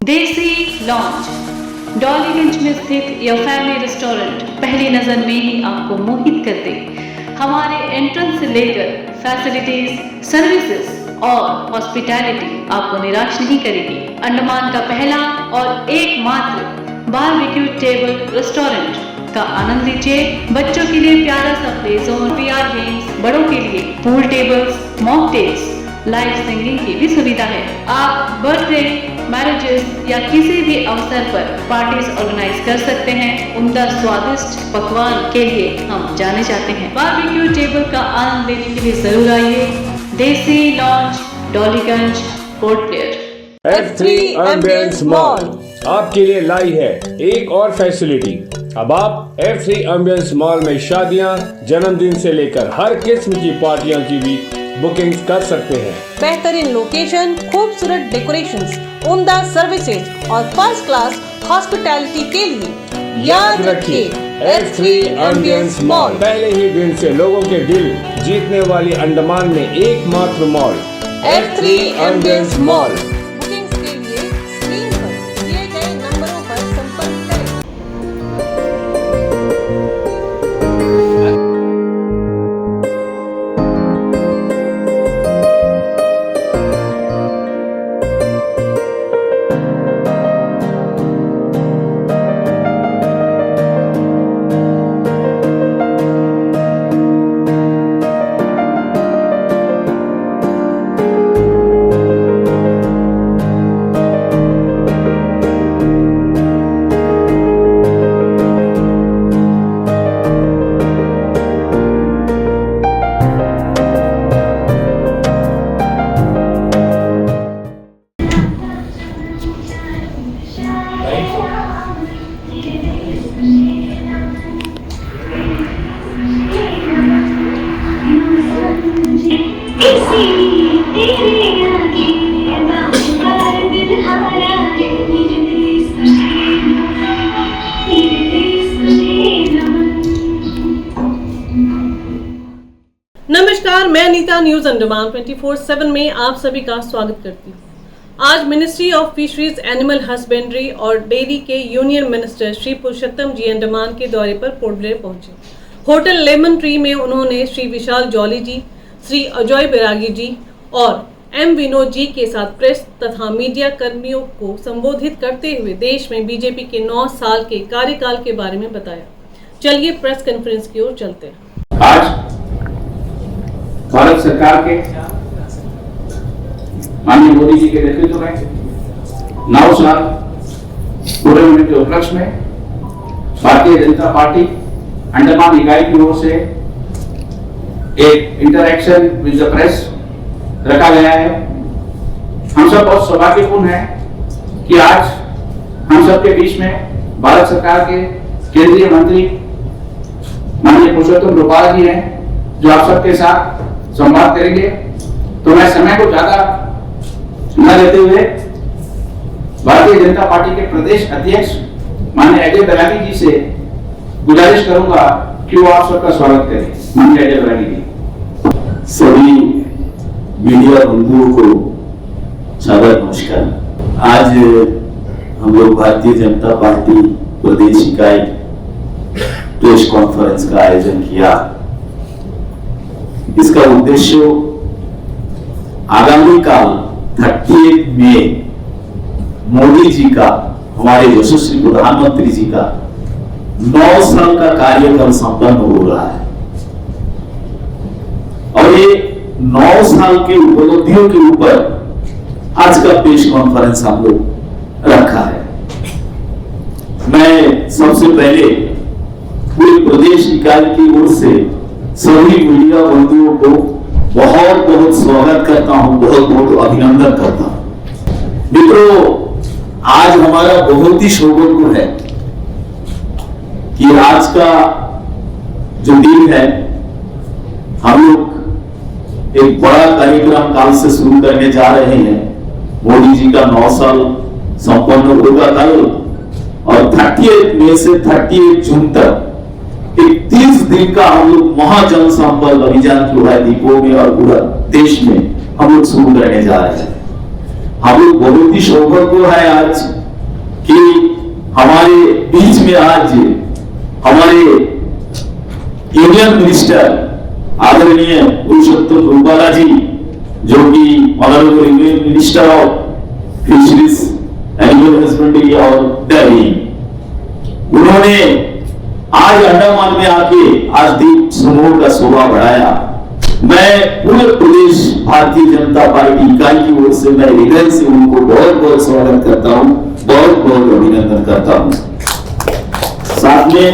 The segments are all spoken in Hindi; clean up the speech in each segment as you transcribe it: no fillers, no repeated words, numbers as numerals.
देसी लॉन्च डॉलीगंज में स्थित यह फैमिली रेस्टोरेंट पहली नजर में ही आपको मोहित कर दे। हमारे एंट्रेंस से लेकर फैसिलिटीज, सर्विसेज और हॉस्पिटैलिटी आपको निराश नहीं करेगी। अंडमान का पहला और एकमात्र बारबेक्यू टेबल रेस्टोरेंट का आनंद लीजिए। बच्चों के लिए प्यारा सा प्ले जोन, VR गेम्स, बड़ों के लिए pool tables, mocktails, live singing की भी सुविधा है। आप बर्थडे, मैरिजेस या किसी भी अवसर पर पार्टीज ऑर्गेनाइज कर सकते हैं। उम्दा स्वादिष्ट पकवान के लिए हम जाने जाते हैं। बारबेक्यू टेबल का आनंद लेने के लिए जरूर आइए। Desi launch, Dollygunj, Port Blair. F3 ambience mall आपके लिए लाई है एक और फैसिलिटी। अब आप F3 एम्बियंस मॉल में शादियां, जन्मदिन से लेकर हर किस्म की पार्टियों की भी बुकिंग कर सकते हैं। बेहतरीन लोकेशन, खूबसूरत डेकोरेशंस, उम्दा सर्विसेज और फर्स्ट क्लास हॉस्पिटैलिटी के लिए याद रखिए F3 एम्बियंस मॉल पहले ही दिन से लोगों के दिल जीतने वाली अंडमान में एकमात्र mall F3 ambience mall. Bookings के लिए स्क्रीन पर दिए गए नंबरों पर संपर्क करें। नमस्कार, मैं अनीता न्यूज अंडमान 24/7 में आप सभी का स्वागत करती हूँ। आज ministry of fisheries, animal husbandry और डेयरी के यूनियन मिनिस्टर श्री पुरुषोत्तम जी अंडमान के दौरे पर पोर्ट ब्लेयर पहुंचे। होटल लेमन ट्री में उन्होंने श्री विशाल जॉली जी, श्री अजय बैरागी जी और M विनोद जी के साथ प्रेस तथा मीडिया कर्मियों को संबोधित करते हुए देश में बीजेपी के 9 साल के कार्यकाल के बारे में बताया। चलिए प्रेस कॉन्फ्रेंस की ओर चलते हैं। आज भारत सरकार के माननीय मोदी जी के नेतृत्व में 9 साल पूरे होने के उपलक्ष्य में भारतीय जनता पार्टी अंडमान इकाई की ओर से एक इंटरैक्शन विद द प्रेस रखा गया है। हम सब बहुत सौभाग्यपूर्ण हैं कि आज हम सब के बीच में भारत सरकार के केंद्रीय मंत्री माननीय पुरुषोत्तम रूपाल जी हैं, जो आप सबके साथ संवाद करेंगे। तो मैं समय को ज्यादा न लेते हुए भारतीय जनता पार्टी के प्रदेश अध्यक्ष माननीय अजय बैरागी जी से गुजारिश करूंगा कि वो आप सबका स्वागत करें। माननीय अजय बैरागी जी। सभी मीडिया बंधुओं को सादर नमस्कार। आज हम लोग भारतीय जनता पार्टी प्रदेश इकाई प्रेस कॉन्फ्रेंस का आयोजन किया। इसका उद्देश्य आगामी काल 31 मई मोदी जी का, हमारे यशस्वी प्रधानमंत्री जी का 9 साल का कार्यकाल संपन्न हो रहा है और ये 9 साल के उपलब्धियों के ऊपर आज का प्रेस कॉन्फ्रेंस हम लोग रखा है। मैं सबसे पहले पूरे प्रदेश इकाई की ओर से सभी मीडिया बंधुओं को बहुत बहुत स्वागत करता हूं, बहुत बहुत अभिनंदन करता हूं। मित्रों, आज हमारा बहुत ही सौभाग्य है कि आज का जो दिन है, हम लोग एक बड़ा कार्यक्रम काल से शुरू करने जा रहे हैं। मोदी जी का 9 साल संपन्न होगा कल और 30 मई से 31 जून तक 30 दिन का हम लोग महाजन संपर्क अभियान जो है दीपों में और पूरा देश में हम लोग शुरू करने जा रहे हैं। हम लोग बहुत ही सौभाग्य है आज कि हमारे बीच में आज हमारे यूनियन मिनिस्टर आदरणीय पुरुषोत्तम रूपाला जी, जो कि honourable union minister of fisheries, animal husbandry और डेयरी, उन्होंने आज अंडमान में आके आज दीप समूह का शोभा बढ़ाया। मैं पूरे प्रदेश भारतीय जनता पार्टी इकाई की ओर से मैं हृदय से उनको बहुत बहुत स्वागत करता हूं, बहुत बहुत अभिनंदन करता हूं। साथ में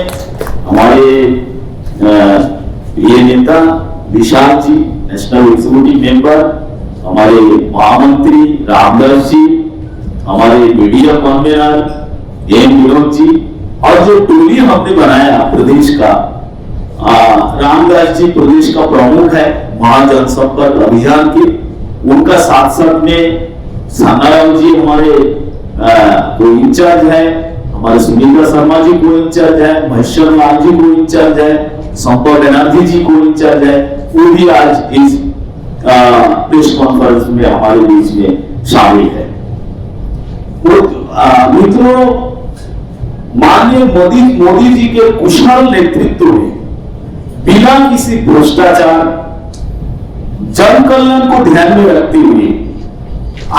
हमारे ये नेता विशाल जी, नेशनल एग्जीक्यूटिव मेंबर, हमारे महामंत्री रामदास जी, हमारे media convener M Vinod ji, और जो टोली हमने बनाया प्रदेश का, रामदास जी प्रदेश का प्रमुख है महाजन संपर्क अभियान के, उनका साथ साथ में सानाराम जी हमारे को इंचार्ज है, हमारे सुनीता शर्मा जी को इंचार्ज है, महेश्वर लाल जी को इंचार्ज है, संपत बनर्जी जी को इंचार्ज है, वो भी आज इस प्रेस कॉन्फ्रेंस में हमारे बीच में शामिल है। मित्रों, माननीय मोदी जी के कुशल नेतृत्व में बिना किसी भ्रष्टाचार, जन कल्याण को ध्यान में रखते हुए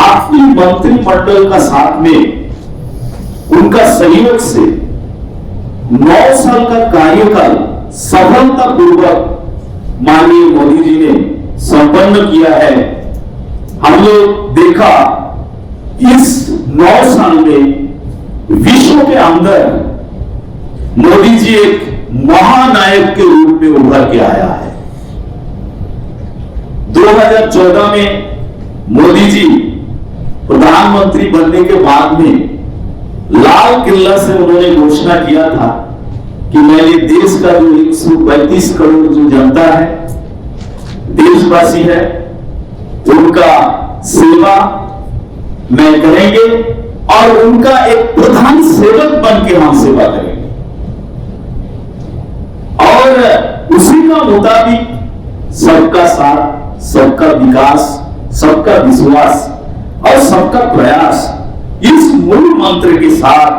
आपकी मंत्रिमंडल का साथ में उनका सहयोग से 9 साल का कार्यकाल सफलतापूर्वक माननीय मोदी जी ने संपन्न किया है। हम लोग देखा इस 9 साल में विश्व के अंदर मोदी जी एक महानायक के रूप में उभर के आया है। 2014 में मोदी जी प्रधानमंत्री बनने के बाद में लाल किला से उन्होंने घोषणा किया था कि मैंने देश का जो 135 करोड़ जो जनता है, देशवासी है, उनका सेवा मैं करेंगे और उनका एक प्रधान सेवक बन के हम सेवा करेंगे। और उसी का मुताबिक सबका साथ, सबका विकास, सबका विश्वास और सबका प्रयास, इस मूल मंत्र के साथ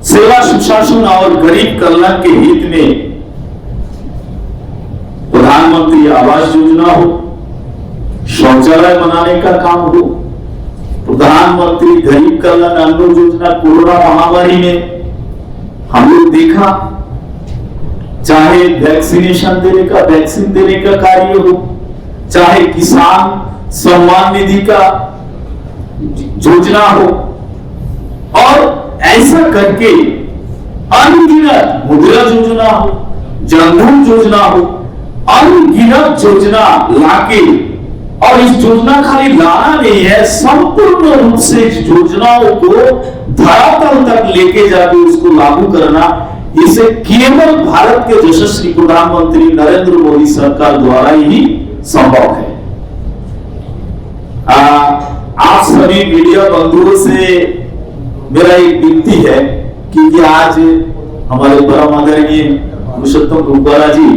सेवा, सुशासन और गरीब कल्याण के हित में प्रधानमंत्री आवास योजना हो, शौचालय बनाने का काम हो, प्रधानमंत्री गरीब कल्याण अन्न योजना, कोरोना महामारी में हम लोग देखा, चाहे वैक्सीनेशन देने का, वैक्सीन देने का कार्य हो, चाहे किसान सम्मान निधि का योजना हो, और ऐसा करके अनगिनत मुद्रा योजना हो, जनधन योजना हो, अनगिनत योजना लाके, और इस योजना खाली लाना नहीं है, संपूर्ण रूप से इस योजनाओं को धरातल तक लेके जाके उसको लागू करना, इसे केवल भारत के यशस्वी प्रधानमंत्री नरेंद्र मोदी सरकार द्वारा ही संभव है। आप सभी मीडिया बंधुओं से मेरा एक विनती है कि आज हमारे परम आदरणीय पुरुषोत्तम रूपाला जी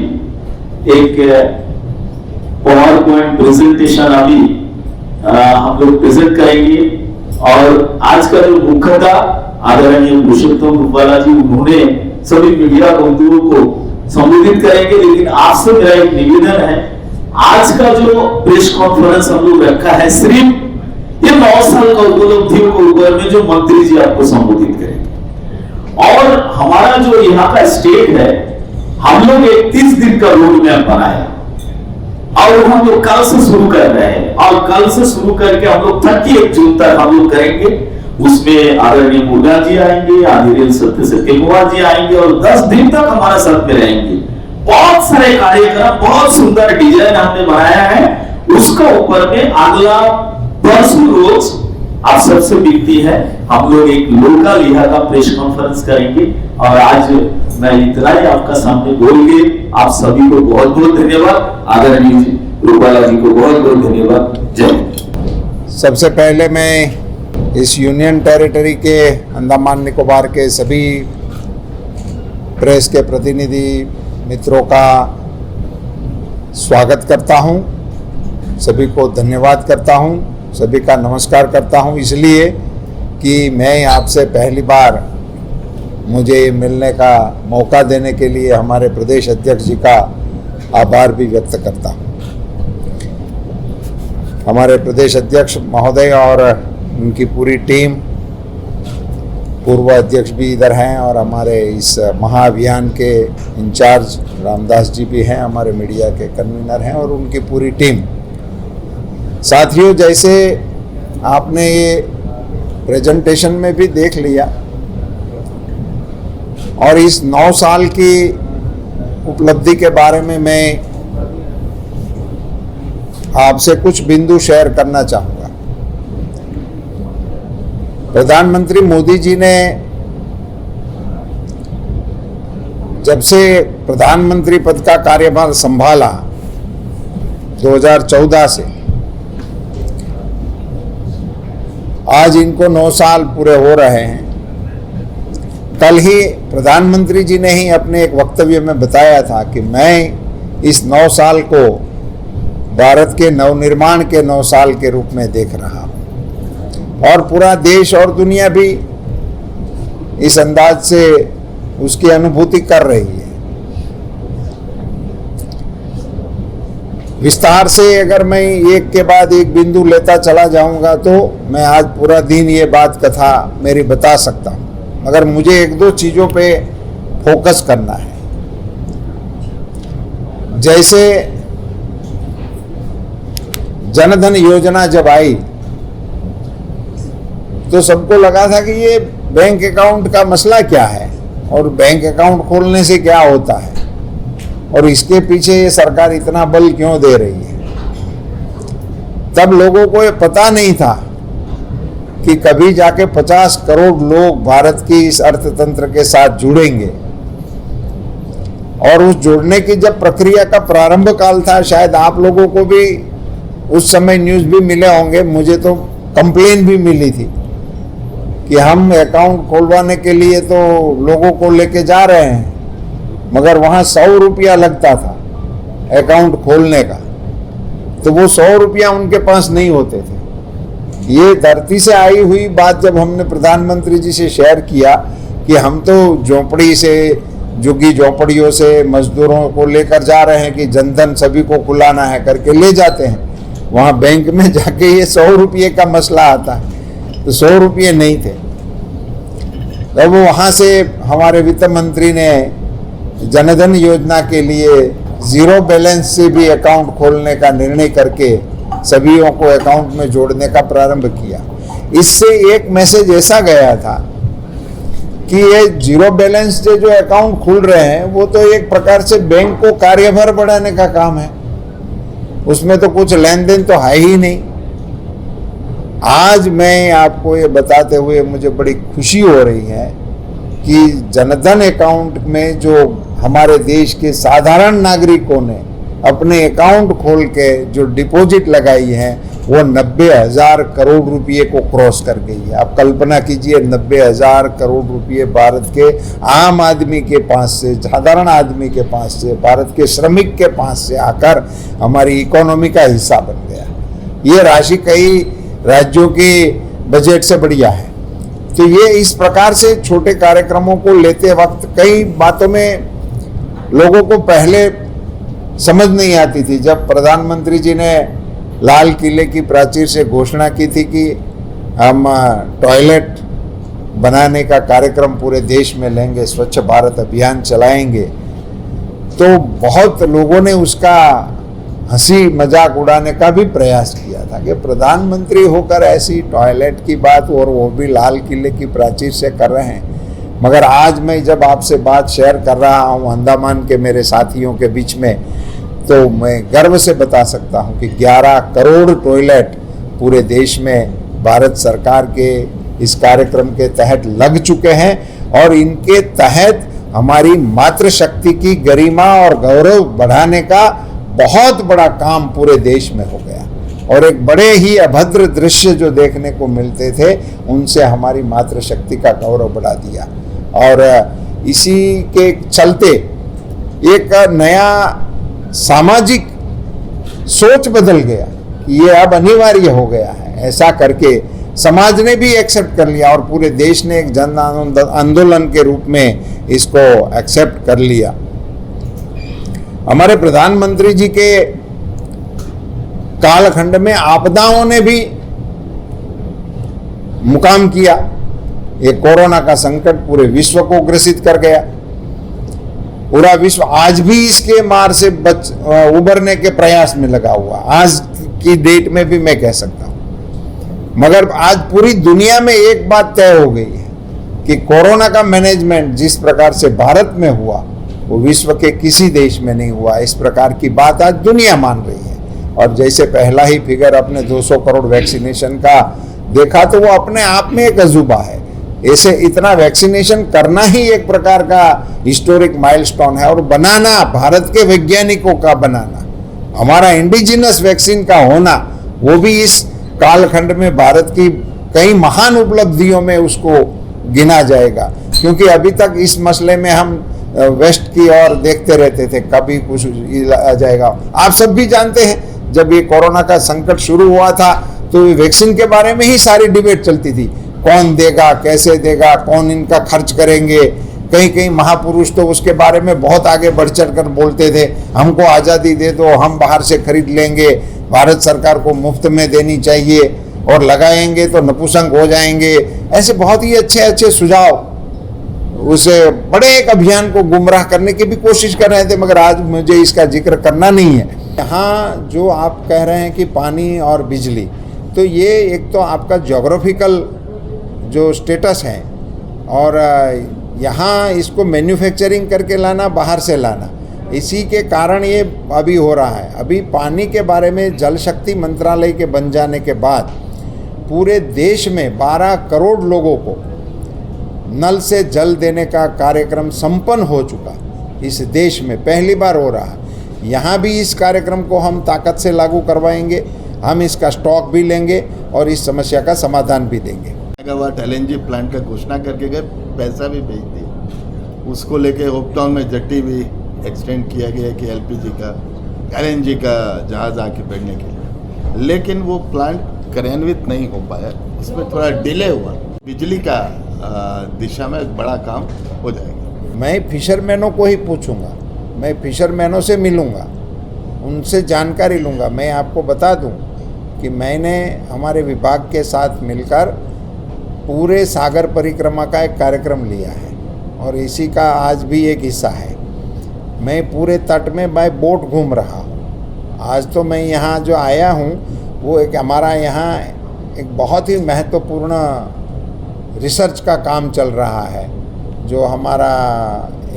एक पावर पॉइंट प्रेजेंटेशन अभी हम लोग प्रेजेंट करेंगे, और आज का जो मुख्यतः आदरणीय पुरुषोत्तम रूपाला जी उन्होंने सभी मीडिया बंधुओं को संबोधित करेंगे। लेकिन आपसे मेरा एक निवेदन है, आज का जो प्रेस कॉन्फ्रेंस हम लोग रखा है, सिर्फ ये 9 साल का उपलब्धियों को ऊपर में जो मंत्री जी आपको संबोधित करेंगे, और हमारा जो यहाँ का स्टेट है, हम लोग 31 दिन का रोड मैप बनाया और हम लोग कल से शुरू कर रहे हैं, और कल से शुरू करके हम लोग 31 जून तक हम लोग करेंगे। उसमें आदरणीय मुर्गा जी आएंगे, आदरणीय सत्य कुमार जी आएंगे, और 10 दिन तक हमारे साथ में रहेंगे। बहुत सारे कार्यक्रम, बहुत सुंदर डिजाइन हमने बनाया है। उसका ऊपर में अगला परसों रोज आप सबसे विनती है, हम लोग एक लोकल यहाँ का प्रेस कॉन्फ्रेंस करेंगे। और आज मैं इतना ही आपका सामने बोल के आप सभी को बहुत बहुत धन्यवाद, आदरणीय रूपाला जी को बहुत बहुत धन्यवाद। जय। सबसे पहले मैं इस यूनियन टेरिटरी के अंडमान निकोबार के सभी प्रेस के प्रतिनिधि मित्रों का स्वागत करता हूं, सभी को धन्यवाद करता हूं। सभी का नमस्कार करता हूं, इसलिए कि मैं आपसे पहली बार मुझे मिलने का मौका देने के लिए हमारे प्रदेश अध्यक्ष जी का आभार भी व्यक्त करता हूं। हमारे प्रदेश अध्यक्ष महोदय और उनकी पूरी टीम, पूर्व अध्यक्ष भी इधर हैं और हमारे इस महाअभियान के इंचार्ज रामदास जी भी हैं, हमारे मीडिया के कन्वीनर हैं और उनकी पूरी टीम। साथियों, जैसे आपने ये प्रेजेंटेशन में भी देख लिया और इस 9 साल की उपलब्धि के बारे में मैं आपसे कुछ बिंदु शेयर करना चाहूँगा। प्रधानमंत्री मोदी जी ने जब से प्रधानमंत्री पद का कार्यभार संभाला 2014 से आज इनको 9 साल पूरे हो रहे हैं। कल ही प्रधानमंत्री जी ने ही अपने एक वक्तव्य में बताया था कि मैं इस 9 साल को भारत के नवनिर्माण के 9 साल के रूप में देख रहा हूं और पूरा देश और दुनिया भी इस अंदाज से उसकी अनुभूति कर रही है। विस्तार से अगर मैं एक के बाद एक बिंदु लेता चला जाऊंगा तो मैं आज पूरा दिन ये बात कथा मेरी बता सकता हूं, मगर मुझे 1-2 चीजों पे फोकस करना है। जैसे जनधन योजना जब आई तो सबको लगा था कि ये बैंक अकाउंट का मसला क्या है और बैंक अकाउंट खोलने से क्या होता है और इसके पीछे ये सरकार इतना बल क्यों दे रही है। तब लोगों को ये पता नहीं था कि कभी जाके 50 करोड़ लोग भारत की इस अर्थतंत्र के साथ जुड़ेंगे और उस जुड़ने की जब प्रक्रिया का प्रारंभ काल था, शायद आप लोगों को भी उस समय न्यूज़ भी मिले होंगे, मुझे तो कंप्लेन भी मिली थी कि हम अकाउंट खोलवाने के लिए तो लोगों को लेके जा रहे हैं मगर वहाँ 100 रुपया लगता था अकाउंट खोलने का, तो वो 100 रुपया उनके पास नहीं होते थे। ये धरती से आई हुई बात जब हमने प्रधानमंत्री जी से शेयर किया कि हम तो झोंपड़ी से, झुग्गी झोंपड़ियों से मजदूरों को लेकर जा रहे हैं कि जनधन सभी को खुलाना है करके ले जाते हैं, वहाँ बैंक में जाके ये 100 रुपये का मसला आता है, तो 100 रुपये नहीं थे। तब वहाँ से हमारे वित्त मंत्री ने जनधन योजना के लिए 0 बैलेंस से भी अकाउंट खोलने का निर्णय करके सभीयों को अकाउंट में जोड़ने का प्रारंभ किया। इससे एक मैसेज ऐसा गया था कि ये 0 बैलेंस से जो अकाउंट खुल रहे हैं वो तो एक प्रकार से बैंक को कार्यभार बढ़ाने का काम है, उसमें तो कुछ लेन देन तो है ही नहीं। आज मैं आपको ये बताते हुए मुझे बड़ी खुशी हो रही है कि जनधन अकाउंट में जो हमारे देश के साधारण नागरिकों ने अपने अकाउंट खोल के जो डिपॉजिट लगाई है वो 90,000 करोड़ रुपये को क्रॉस कर गई है। आप कल्पना कीजिए 90,000 करोड़ रुपये भारत के आम आदमी के पास से, साधारण आदमी के पास से, भारत के श्रमिक के पास से आकर हमारी इकोनॉमी का हिस्सा बन गया। ये राशि कई राज्यों के बजट से बढ़िया है। तो ये इस प्रकार से छोटे कार्यक्रमों को लेते वक्त कई बातों में लोगों को पहले समझ नहीं आती थी। जब प्रधानमंत्री जी ने लाल किले की प्राचीर से घोषणा की थी कि हम टॉयलेट बनाने का कार्यक्रम पूरे देश में लेंगे, स्वच्छ भारत अभियान चलाएंगे, तो बहुत लोगों ने उसका हंसी मजाक उड़ाने का भी प्रयास किया था कि प्रधानमंत्री होकर ऐसी टॉयलेट की बात और वो भी लाल किले की प्राचीर से कर रहे हैं। मगर आज मैं जब आपसे बात शेयर कर रहा हूँ अंडमान के मेरे साथियों के बीच में, तो मैं गर्व से बता सकता हूँ कि 11 करोड़ टॉयलेट पूरे देश में भारत सरकार के इस कार्यक्रम के तहत लग चुके हैं और इनके तहत हमारी मातृशक्ति की गरिमा और गौरव बढ़ाने का बहुत बड़ा काम पूरे देश में हो गया और एक बड़े ही अभद्र दृश्य जो देखने को मिलते थे उनसे हमारी मातृशक्ति का गौरव बढ़ा दिया। और इसी के चलते एक नया सामाजिक सोच बदल गया कि ये अब अनिवार्य हो गया है। ऐसा करके समाज ने भी एक्सेप्ट कर लिया और पूरे देश ने एक जन आंदोलन के रूप में इसको एक्सेप्ट कर लिया। हमारे प्रधानमंत्री जी के कालखंड में आपदाओं ने भी मुकाम किया। ये कोरोना का संकट पूरे विश्व को ग्रसित कर गया। पूरा विश्व आज भी इसके मार से उबरने के प्रयास में लगा हुआ, आज की डेट में भी मैं कह सकता हूं। मगर आज पूरी दुनिया में एक बात तय हो गई है कि कोरोना का मैनेजमेंट जिस प्रकार से भारत में हुआ वो विश्व के किसी देश में नहीं हुआ। इस प्रकार की बात आज दुनिया मान रही है। और जैसे पहला ही फिगर अपने 200 करोड़ वैक्सीनेशन का देखा तो वो अपने आप में एक अजूबा है। ऐसे इतना वैक्सीनेशन करना ही एक प्रकार का हिस्टोरिक माइलस्टोन है। और बनाना, भारत के वैज्ञानिकों का बनाना, हमारा इंडिजिनस वैक्सीन का होना, वो भी इस कालखंड में भारत की कई महान उपलब्धियों में उसको गिना जाएगा। क्योंकि अभी तक इस मसले में हम वेस्ट की ओर देखते रहते थे, कभी कुछ आ जाएगा। आप सब भी जानते हैं जब ये कोरोना का संकट शुरू हुआ था तो वैक्सीन के बारे में ही सारी डिबेट चलती थी, कौन देगा, कैसे देगा, कौन इनका खर्च करेंगे। कई महापुरुष तो उसके बारे में बहुत आगे बढ़ चढ़ कर बोलते थे, हमको आज़ादी दे दो, हम बाहर से खरीद लेंगे, भारत सरकार को मुफ्त में देनी चाहिए और लगाएंगे तो नपुंसक हो जाएंगे। ऐसे बहुत ही अच्छे अच्छे सुझाव उसे बड़े एक अभियान को गुमराह करने की भी कोशिश कर रहे थे। मगर आज मुझे इसका जिक्र करना नहीं है। यहाँ जो आप कह रहे हैं कि पानी और बिजली, तो ये एक तो आपका ज्योग्राफिकल जो स्टेटस है और यहाँ इसको मैन्युफैक्चरिंग करके लाना, बाहर से लाना, इसी के कारण ये अभी हो रहा है। अभी पानी के बारे में जल शक्ति मंत्रालय के बन जाने के बाद पूरे देश में 12 करोड़ लोगों को नल से जल देने का कार्यक्रम संपन्न हो चुका। इस देश में पहली बार हो रहा है। यहाँ भी इस कार्यक्रम को हम ताकत से लागू करवाएंगे। हम इसका स्टॉक भी लेंगे और इस समस्या का समाधान भी देंगे। मेगावाट LNG प्लांट का घोषणा करके गए, पैसा भी भेज दिया। उसको लेके होप टाउन में जेट्टी भी एक्सटेंड किया गया कि LPG का LNG का जहाज आके बैठने के लिए, लेकिन वो प्लांट कार्यान्वित नहीं हो पाया, उसमें थोड़ा डिले हुआ। बिजली का दिशा में एक बड़ा काम हो जाएगा। मैं फिशरमैनों को ही पूछूंगा, मैं फिशरमैनों से मिलूंगा, उनसे जानकारी लूँगा। मैं आपको बता दूं कि मैंने हमारे विभाग के साथ मिलकर पूरे सागर परिक्रमा का एक कार्यक्रम लिया है और इसी का आज भी एक हिस्सा है। मैं पूरे तट में बाय बोट घूम रहा हूँ। आज तो मैं यहाँ जो आया हूँ वो एक हमारा यहाँ एक बहुत ही महत्वपूर्ण रिसर्च का काम चल रहा है जो हमारा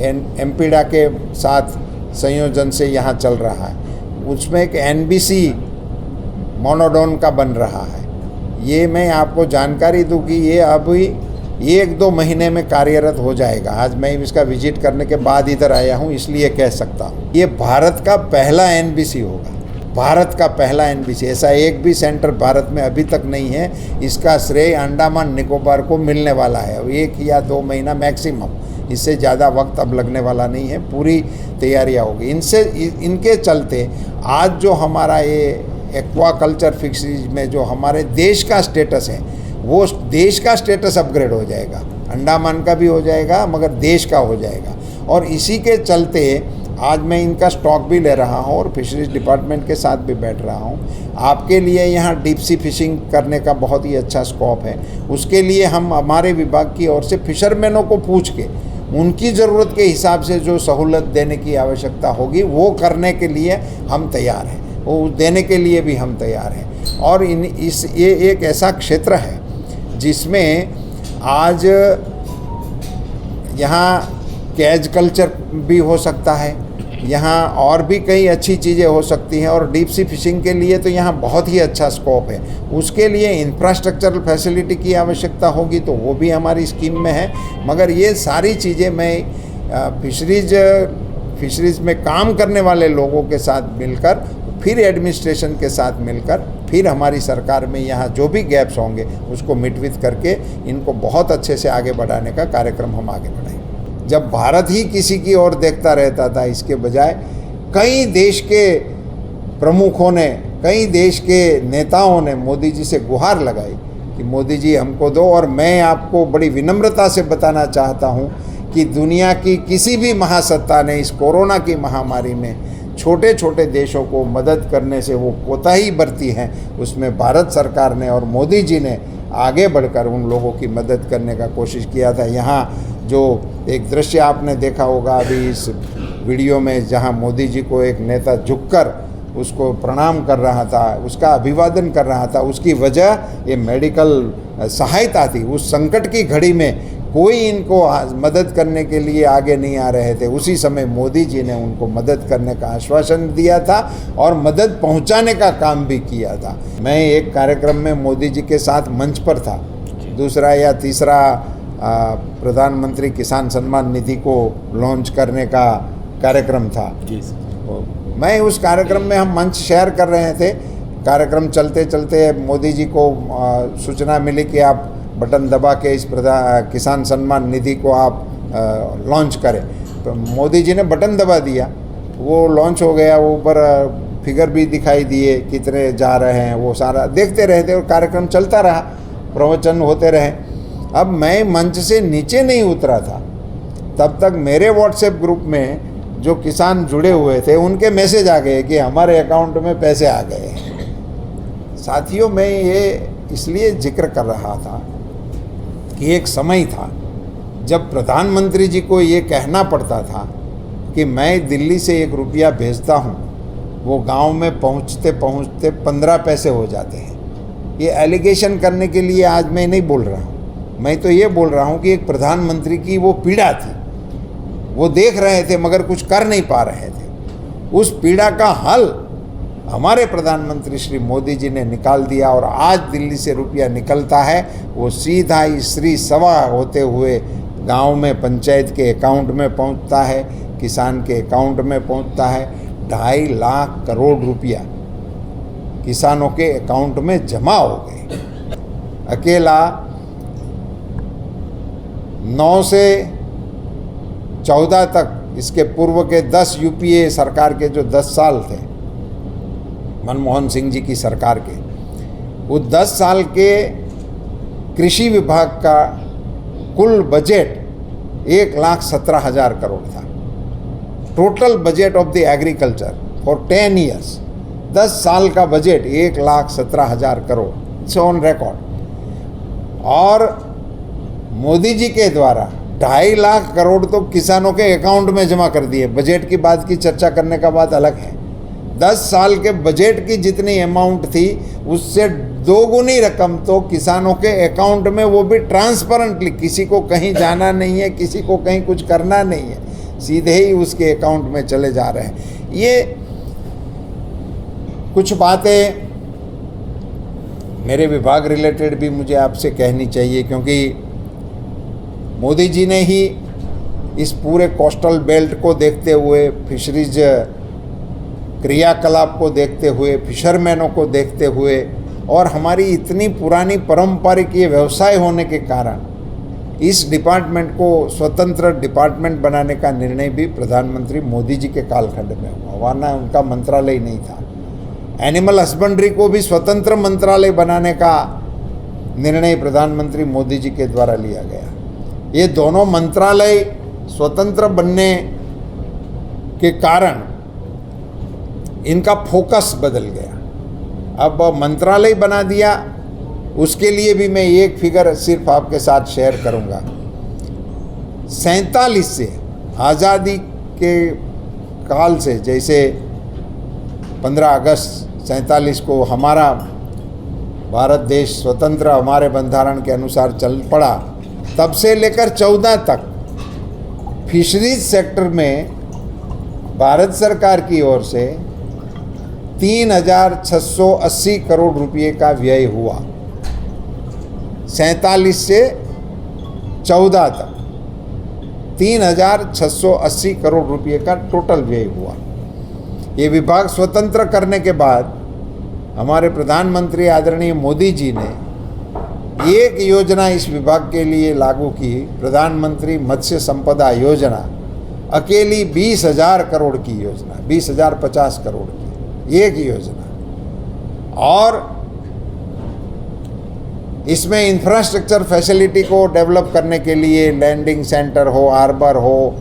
एमपीडा के साथ संयोजन से यहाँ चल रहा है। उसमें एक NBC मोनोडोन का बन रहा है। ये मैं आपको जानकारी दूँ कि ये अभी 1-2 महीने में कार्यरत हो जाएगा। आज मैं इसका विजिट करने के बाद इधर आया हूँ, इसलिए कह सकता हूँ ये भारत का पहला NBC होगा। भारत का पहला NBC, ऐसा एक भी सेंटर भारत में अभी तक नहीं है। इसका श्रेय अंडमान निकोबार को मिलने वाला है। 1 या 2 महीना मैक्सिमम, इससे ज़्यादा वक्त अब लगने वाला नहीं है। पूरी तैयारियां होगी। इनके चलते आज जो हमारा ये एक्वाकल्चर फिशरीज में जो हमारे देश का स्टेटस है, वो देश का स्टेटस अपग्रेड हो जाएगा। अंडमान का भी हो जाएगा मगर देश का हो जाएगा। और इसी के चलते आज मैं इनका स्टॉक भी ले रहा हूँ और फिशरीज डिपार्टमेंट के साथ भी बैठ रहा हूँ। आपके लिए यहाँ डीप सी फिशिंग करने का बहुत ही अच्छा स्कोप है। उसके लिए हम हमारे विभाग की ओर से फिशरमैनों को पूछ के उनकी ज़रूरत के हिसाब से जो सहूलत देने की आवश्यकता होगी वो करने के लिए हम तैयार हैं, वो देने के लिए भी हम तैयार हैं। और ये एक ऐसा क्षेत्र है जिसमें आज यहाँ कैच कल्चर भी हो सकता है, यहाँ और भी कई अच्छी चीज़ें हो सकती हैं। और डीप सी फिशिंग के लिए तो यहाँ बहुत ही अच्छा स्कोप है। उसके लिए इंफ्रास्ट्रक्चरल फैसिलिटी की आवश्यकता होगी तो वो भी हमारी स्कीम में है। मगर ये सारी चीज़ें मैं फिशरीज में काम करने वाले लोगों के साथ मिलकर, फिर एडमिनिस्ट्रेशन के साथ मिलकर, फिर हमारी सरकार में यहाँ जो भी गैप्स होंगे उसको मिटवित करके इनको बहुत अच्छे से आगे बढ़ाने का कार्यक्रम हम आगे बढ़ाएंगे। जब भारत ही किसी की ओर देखता रहता था, इसके बजाय कई देश के प्रमुखों ने, कई देश के नेताओं ने मोदी जी से गुहार लगाई कि मोदी जी हमको दो। और मैं आपको बड़ी विनम्रता से बताना चाहता हूँ कि दुनिया की किसी भी महासत्ता ने इस कोरोना की महामारी में छोटे छोटे देशों को मदद करने से वो कोताही बरती है, उसमें भारत सरकार ने और मोदी जी ने आगे बढ़कर उन लोगों की मदद करने का कोशिश किया था। यहाँ जो एक दृश्य आपने देखा होगा अभी इस वीडियो में, जहाँ मोदी जी को एक नेता झुककर उसको प्रणाम कर रहा था, उसका अभिवादन कर रहा था, उसकी वजह ये मेडिकल सहायता थी। उस संकट की घड़ी में कोई इनको मदद करने के लिए आगे नहीं आ रहे थे, उसी समय मोदी जी ने उनको मदद करने का आश्वासन दिया था और मदद पहुंचाने का काम भी किया था। मैं एक कार्यक्रम में मोदी जी के साथ मंच पर था, दूसरा या तीसरा प्रधानमंत्री किसान सम्मान निधि को लॉन्च करने का कार्यक्रम था। मैं उस कार्यक्रम में, हम मंच शेयर कर रहे थे, कार्यक्रम चलते चलते मोदी जी को सूचना मिली कि आप बटन दबा के इस किसान सम्मान निधि को आप लॉन्च करें। तो मोदी जी ने बटन दबा दिया, वो लॉन्च हो गया, वो ऊपर फिगर भी दिखाई दिए कितने जा रहे हैं, वो सारा देखते रहे थे और कार्यक्रम चलता रहा, प्रवचन होते रहे। अब मैं मंच से नीचे नहीं उतरा था, तब तक मेरे व्हाट्सएप ग्रुप में जो किसान जुड़े हुए थे उनके मैसेज आ गए कि हमारे अकाउंट में पैसे आ गए। साथियों, मैं ये इसलिए जिक्र कर रहा था कि एक समय था जब प्रधानमंत्री जी को ये कहना पड़ता था कि मैं दिल्ली से 1 रुपया भेजता हूँ, वो गांव में पहुँचते पहुँचते 15 पैसे हो जाते हैं। ये एलिगेशन करने के लिए आज मैं नहीं बोल रहा हूँ, मैं तो ये बोल रहा हूँ कि एक प्रधानमंत्री की वो पीड़ा थी, वो देख रहे थे मगर कुछ कर नहीं पा रहे थे। उस पीड़ा का हल हमारे प्रधानमंत्री श्री मोदी जी ने निकाल दिया और आज दिल्ली से रुपया निकलता है, वो सीधा ही श्री सभा होते हुए गांव में पंचायत के अकाउंट में पहुंचता है, किसान के अकाउंट में पहुंचता है। 2.5 लाख करोड़ रुपया किसानों के अकाउंट में जमा हो गए। अकेला 9 से 14 तक, इसके पूर्व के 10 यूपीए सरकार के जो 10 साल थे मनमोहन सिंह जी की सरकार के, वो 10 साल के कृषि विभाग का कुल बजट 1,17,000 करोड़ था। Total budget of the agriculture for 10 years, 10 साल का budget 1,17,000 crore, it's on record. और मोदी जी के द्वारा 2.5 लाख करोड़ तो किसानों के अकाउंट में जमा कर दिए। बजट की बात की चर्चा करने का बात अलग है। 10 साल के बजट की जितनी अमाउंट थी उससे 2 गुनी रकम तो किसानों के अकाउंट में, वो भी ट्रांसपेरेंटली, किसी को कहीं जाना नहीं है, किसी को कहीं कुछ करना नहीं है, सीधे ही उसके अकाउंट में चले जा रहे हैं। ये कुछ बातें मेरे विभाग रिलेटेड भी मुझे आपसे कहनी चाहिए, क्योंकि मोदी जी ने ही इस पूरे कोस्टल बेल्ट को देखते हुए, फिशरीज क्रियाकलाप को देखते हुए, फिशरमैनों को देखते हुए, और हमारी इतनी पुरानी पारंपरिक ये व्यवसाय होने के कारण इस डिपार्टमेंट को स्वतंत्र डिपार्टमेंट बनाने का निर्णय भी प्रधानमंत्री मोदी जी के कालखंड में हुआ, वरना उनका मंत्रालय नहीं था। एनिमल हस्बेंड्री को भी स्वतंत्र मंत्रालय बनाने का निर्णय प्रधानमंत्री मोदी जी के द्वारा लिया गया। ये दोनों मंत्रालय स्वतंत्र बनने के कारण इनका फोकस बदल गया। अब मंत्रालय बना दिया, उसके लिए भी मैं एक फिगर सिर्फ आपके साथ शेयर करूंगा। 47 से आज़ादी के काल से, जैसे 15 अगस्त 47 को हमारा भारत देश स्वतंत्र हमारे बंधारण के अनुसार चल पड़ा, तब से लेकर 14 तक फिशरीज सेक्टर में भारत सरकार की ओर से 3,680 करोड़ रुपए का व्यय हुआ। 47 से 14 तक 3,680 करोड़ रुपए का टोटल व्यय हुआ। ये विभाग स्वतंत्र करने के बाद हमारे प्रधानमंत्री आदरणीय मोदी जी ने एक योजना इस विभाग के लिए लागू की, प्रधानमंत्री मत्स्य संपदा योजना। अकेली 20,000 करोड़ की योजना, 20,050 करोड़ की, एक योजना। और इसमें इंफ्रास्ट्रक्चर फैसिलिटी को डेवलप करने के लिए लैंडिंग सेंटर हो, हार्बर हो,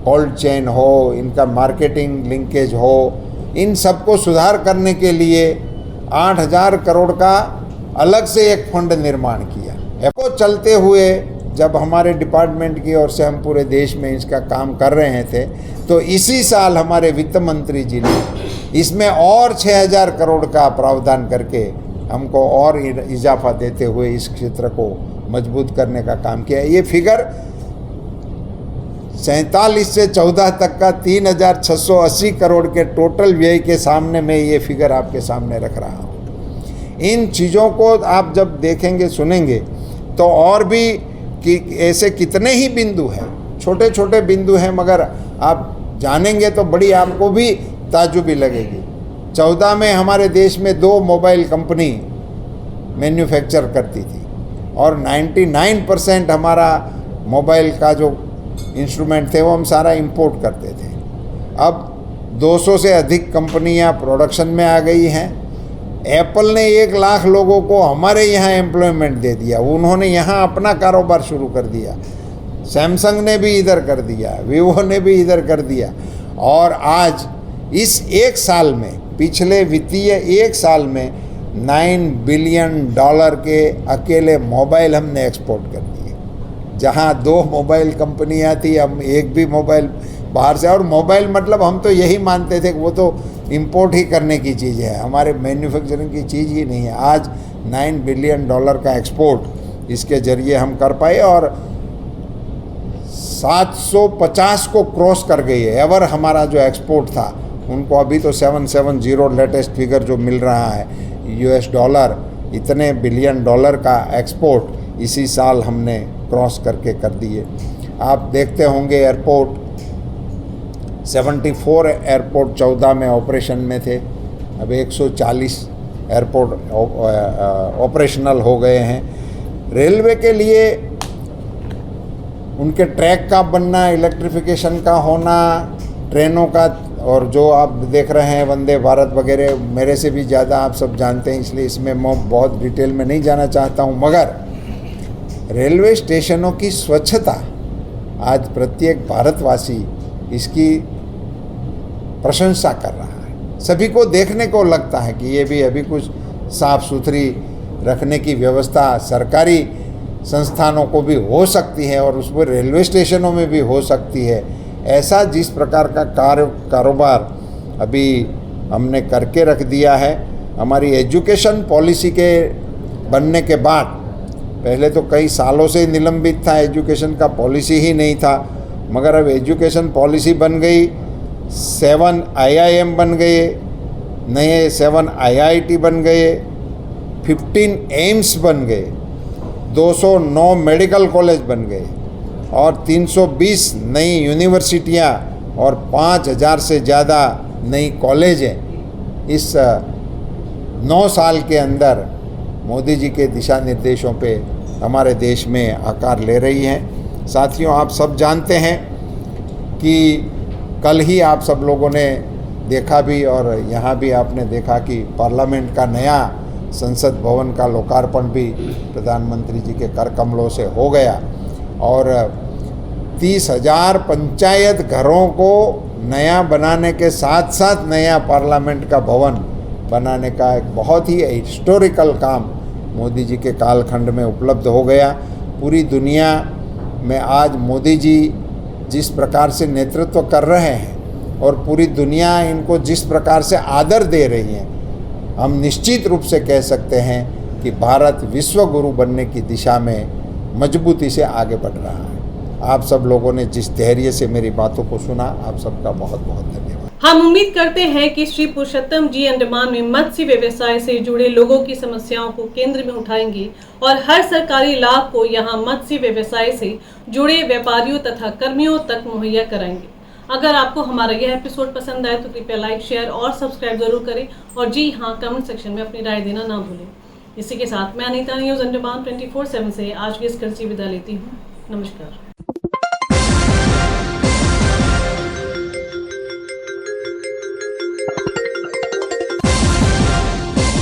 कोल्ड चेन हो, इनका मार्केटिंग लिंकेज हो, इन सबको सुधार करने के लिए 8,000 करोड़ का अलग से एक फंड निर्माण किया। को चलते हुए जब हमारे डिपार्टमेंट की ओर से हम पूरे देश में इसका काम कर रहे थे, तो इसी साल हमारे वित्त मंत्री जी ने इसमें और 6,000 करोड़ का प्रावधान करके हमको और इजाफा देते हुए इस क्षेत्र को मजबूत करने का काम किया। ये फिगर 47 से 14 तक का 3,680 करोड़ के टोटल व्यय के सामने मैं ये फिगर आपके सामने रख रहा हूँ। इन चीज़ों को आप जब देखेंगे, सुनेंगे, तो और भी कि ऐसे कितने ही बिंदु हैं, छोटे छोटे बिंदु हैं, मगर आप जानेंगे तो बड़ी आपको भी ताज्जुबी लगेगी। 14 में हमारे देश में 2 मोबाइल कंपनी मैन्युफैक्चर करती थी और 99% हमारा मोबाइल का जो इंस्ट्रूमेंट थे वो हम सारा इंपोर्ट करते थे। अब 200 से अधिक कंपनियां प्रोडक्शन में आ गई हैं। एप्पल ने 1 लाख लोगों को हमारे यहाँ एम्प्लॉयमेंट दे दिया, उन्होंने यहाँ अपना कारोबार शुरू कर दिया। सैमसंग ने भी इधर कर दिया, वीवो ने भी इधर कर दिया। और आज इस 1 साल में, पिछले वित्तीय 1 साल में $9 बिलियन के अकेले मोबाइल हमने एक्सपोर्ट कर दिए। जहाँ 2 मोबाइल कंपनियाँ थी, हम एक भी मोबाइल बाहर से, और मोबाइल मतलब हम तो यही मानते थे कि वो तो इंपोर्ट ही करने की चीज़ है, हमारे मैन्युफैक्चरिंग की चीज़ ही नहीं है। आज $9 बिलियन का एक्सपोर्ट इसके ज़रिए हम कर पाए और 750 को क्रॉस कर गई है। एवर हमारा जो एक्सपोर्ट था उनको अभी तो 770 लेटेस्ट फिगर जो मिल रहा है $, इतने बिलियन डॉलर का एक्सपोर्ट इसी साल हमने क्रॉस करके कर दिए। आप देखते होंगे एयरपोर्ट 74 एयरपोर्ट 14 में ऑपरेशन में थे, अब 140 एयरपोर्ट ऑपरेशनल हो गए हैं। रेलवे के लिए उनके ट्रैक का बनना, इलेक्ट्रिफिकेशन का होना, ट्रेनों का, और जो आप देख रहे हैं वंदे भारत वगैरह, मेरे से भी ज़्यादा आप सब जानते हैं, इसलिए इसमें मैं बहुत डिटेल में नहीं जाना चाहता हूँ। मगर रेलवे स्टेशनों की स्वच्छता, आज प्रत्येक भारतवासी इसकी प्रशंसा कर रहा है। सभी को देखने को लगता है कि ये भी अभी कुछ साफ सुथरी रखने की व्यवस्था सरकारी संस्थानों को भी हो सकती है और उसमें रेलवे स्टेशनों में भी हो सकती है। ऐसा जिस प्रकार का कारोबार अभी हमने करके रख दिया है, हमारी एजुकेशन पॉलिसी के बनने के बाद, पहले तो कई सालों से निलंबित था, एजुकेशन का पॉलिसी ही नहीं था, मगर अब एजुकेशन पॉलिसी बन गई, 7 IIM बन गए, नए 7 IIT बन गए, 15 एम्स बन गए, 209 मेडिकल कॉलेज बन गए और 320 नई यूनिवर्सिटियाँ और 5,000 से ज़्यादा नई कॉलेज हैं। इस 9 साल के अंदर मोदी जी के दिशा निर्देशों पे हमारे देश में आकार ले रही हैं। साथियों, आप सब जानते हैं कि कल ही आप सब लोगों ने देखा भी और यहाँ भी आपने देखा कि पार्लियामेंट का नया संसद भवन का लोकार्पण भी प्रधानमंत्री जी के कर कमलों से हो गया और 30,000 पंचायत घरों को नया बनाने के साथ साथ नया पार्लियामेंट का भवन बनाने का एक बहुत ही हिस्टोरिकल काम मोदी जी के कालखंड में उपलब्ध हो गया। पूरी दुनिया में आज मोदी जी जिस प्रकार से नेतृत्व कर रहे हैं और पूरी दुनिया इनको जिस प्रकार से आदर दे रही है, हम निश्चित रूप से कह सकते हैं कि भारत विश्व गुरु बनने की दिशा में मजबूती से आगे बढ़ रहा है। आप सब लोगों ने जिस धैर्य से मेरी बातों को सुना, आप सबका बहुत बहुत धन्यवाद। हम उम्मीद करते हैं कि श्री पुरुषोत्तम जी अंडमान में मत्स्य व्यवसाय से जुड़े लोगों की समस्याओं को केंद्र में उठाएंगे और हर सरकारी लाभ को यहां मत्स्य व्यवसाय से जुड़े व्यापारियों तथा कर्मियों तक मुहैया कराएंगे। अगर आपको हमारा यह एपिसोड पसंद आए तो कृपया लाइक, शेयर और सब्सक्राइब जरूर करें और जी हाँ, कमेंट सेक्शन में अपनी राय देना ना भूलें। इसी के साथ मैं अनीता न्यूज़ अंडमान 24/7 से आज की इस खर्ची विदा लेती हूँ। नमस्कार।